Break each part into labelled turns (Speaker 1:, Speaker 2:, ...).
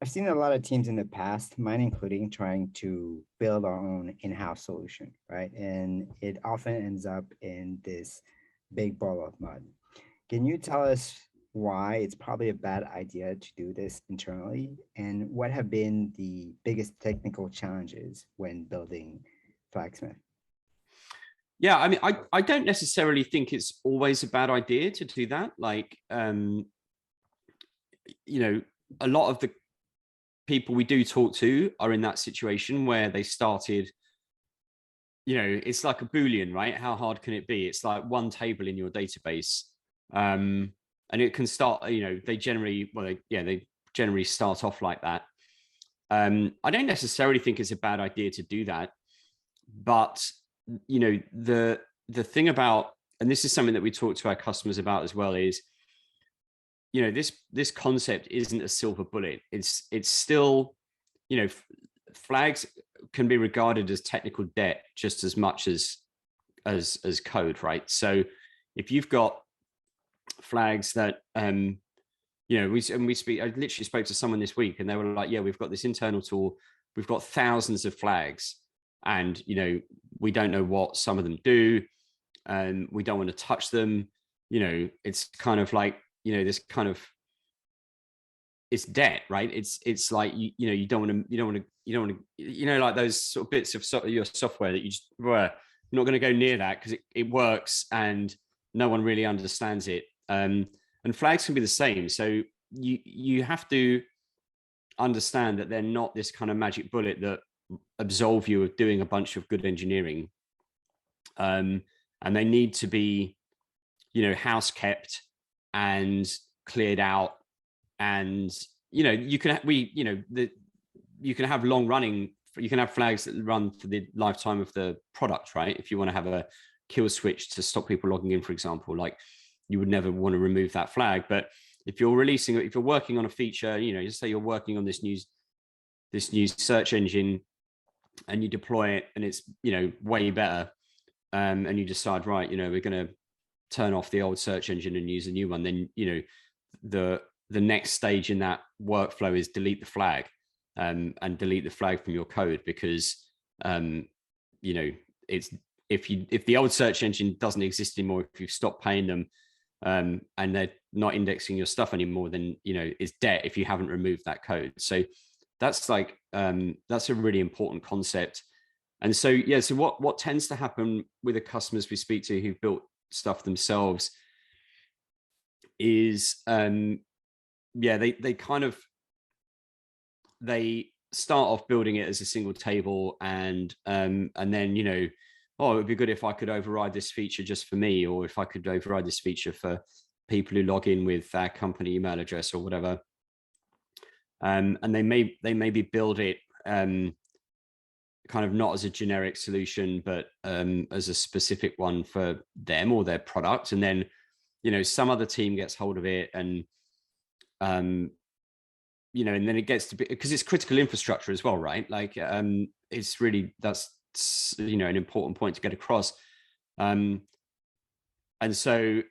Speaker 1: I've seen a lot of teams in the past, mine including, trying to build our own in-house solution, right? And it often ends up in this big ball of mud. Can you tell us why it's probably a bad idea to do this internally? And what have been the biggest technical challenges when building Flagsmith?
Speaker 2: Yeah, I mean, I don't necessarily think it's always a bad idea to do that. Like, a lot of the people we do talk to are in that situation where they started, it's like a Boolean, right? How hard can it be? It's like one table in your database. And it can start, they generally, they generally start off like that. I don't necessarily think it's a bad idea to do that, but the thing about, and this is something that we talk to our customers about as well, is this concept isn't a silver bullet. It's still, flags can be regarded as technical debt just as much as code, right? So if you've got flags that I literally spoke to someone this week and they were like, yeah, we've got this internal tool, we've got thousands of flags, and we don't know what some of them do, and we don't want to touch them. It's kind of like, this kind of, it's debt, right? It's like you don't want to like those sort of bits of your software that you're not going to go near that because it works and no one really understands it. And flags can be the same. So you have to understand that they're not this kind of magic bullet that absolve you of doing a bunch of good engineering. And they need to be, house kept and cleared out. And, you can have you can have flags that run for the lifetime of the product, right? If you want to have a kill switch to stop people logging in, for example, like you would never want to remove that flag. But if you're working on a feature, just say you're working on this new search engine and you deploy it and it's, way better. And you decide, right, we're going to turn off the old search engine and use a new one. Then, the next stage in that workflow is delete the flag, and delete the flag from your code, because, it's, if the old search engine doesn't exist anymore, if you've stopped paying them, and they're not indexing your stuff anymore, then, it's debt if you haven't removed that code. So that's like, that's a really important concept. And so, yeah, so what tends to happen with the customers we speak to who've built stuff themselves is, they start off building it as a single table, and then, oh, it would be good if I could override this feature just for me, or if I could override this feature for people who log in with their company email address or whatever. And they maybe build it kind of not as a generic solution, but as a specific one for them or their product. And then, some other team gets hold of it, and and then it gets to be, because it's critical infrastructure as well, right? Like, it's really, that's, an important point to get across. And so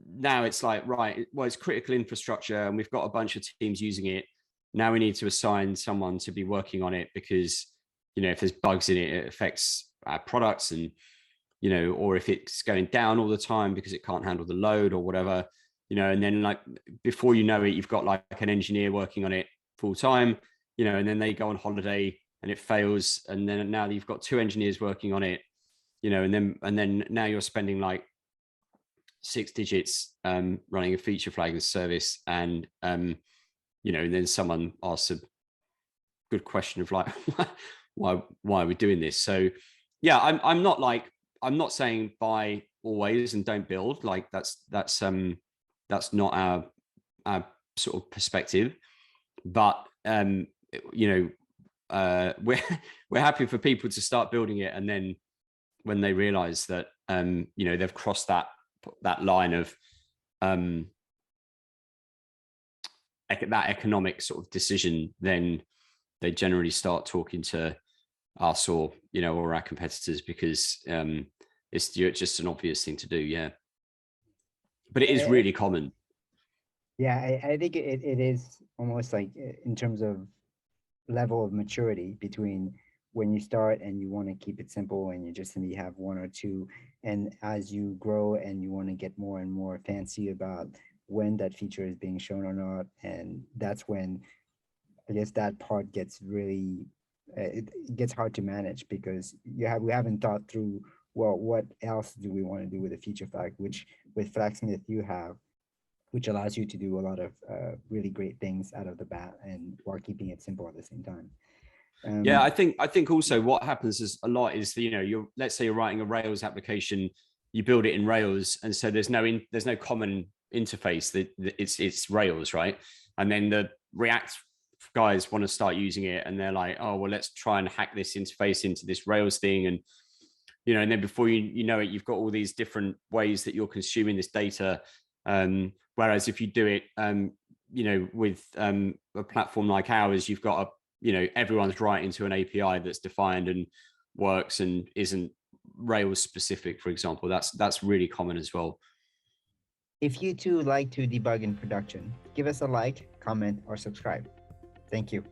Speaker 2: now it's like, right, well, it's critical infrastructure and we've got a bunch of teams using it. Now we need to assign someone to be working on it, because, if there's bugs in it, it affects our products, and, or if it's going down all the time because it can't handle the load or whatever, and then, like, before you know it, you've got like an engineer working on it full time, and then they go on holiday and it fails. And then now you've got two engineers working on it, and then now you're spending like 6 digits running a feature flagging service. And, and then someone asks a good question of like, why are we doing this? So yeah, I'm not saying buy always and don't build. Like that's not our sort of perspective. But we're happy for people to start building it, and then when they realize that they've crossed that line of that economic sort of decision, then they generally start talking to us or or our competitors, because it's just an obvious thing to do. Yeah, but it is really common.
Speaker 1: Yeah, I think it is almost like in terms of level of maturity between when you start and you want to keep it simple and you just maybe have one or two, and as you grow and you want to get more and more fancy about when that feature is being shown or not, and that's when I guess that part gets really it gets hard to manage because we haven't thought through, well, what else do we want to do with a feature flag, which with Flagsmith you have, which allows you to do a lot of really great things out of the bat and while keeping it simple at the same time.
Speaker 2: Yeah,
Speaker 1: um,
Speaker 2: I think also what happens is a lot is, you know, you're, let's say you're writing a Rails application, you build it in Rails, and so there's no common interface, that it's Rails, right? And then the React guys want to start using it, and they're like, oh well, let's try and hack this interface into this Rails thing, and you know, and then before you know it, you've got all these different ways that you're consuming this data. Whereas if you do it, you know, with a platform like ours, you've got a, you know, everyone's writing to an API that's defined and works and isn't Rails specific, for example. That's really common as well.
Speaker 1: if you too like to debug in production, give us a like, comment, or subscribe. Thank you.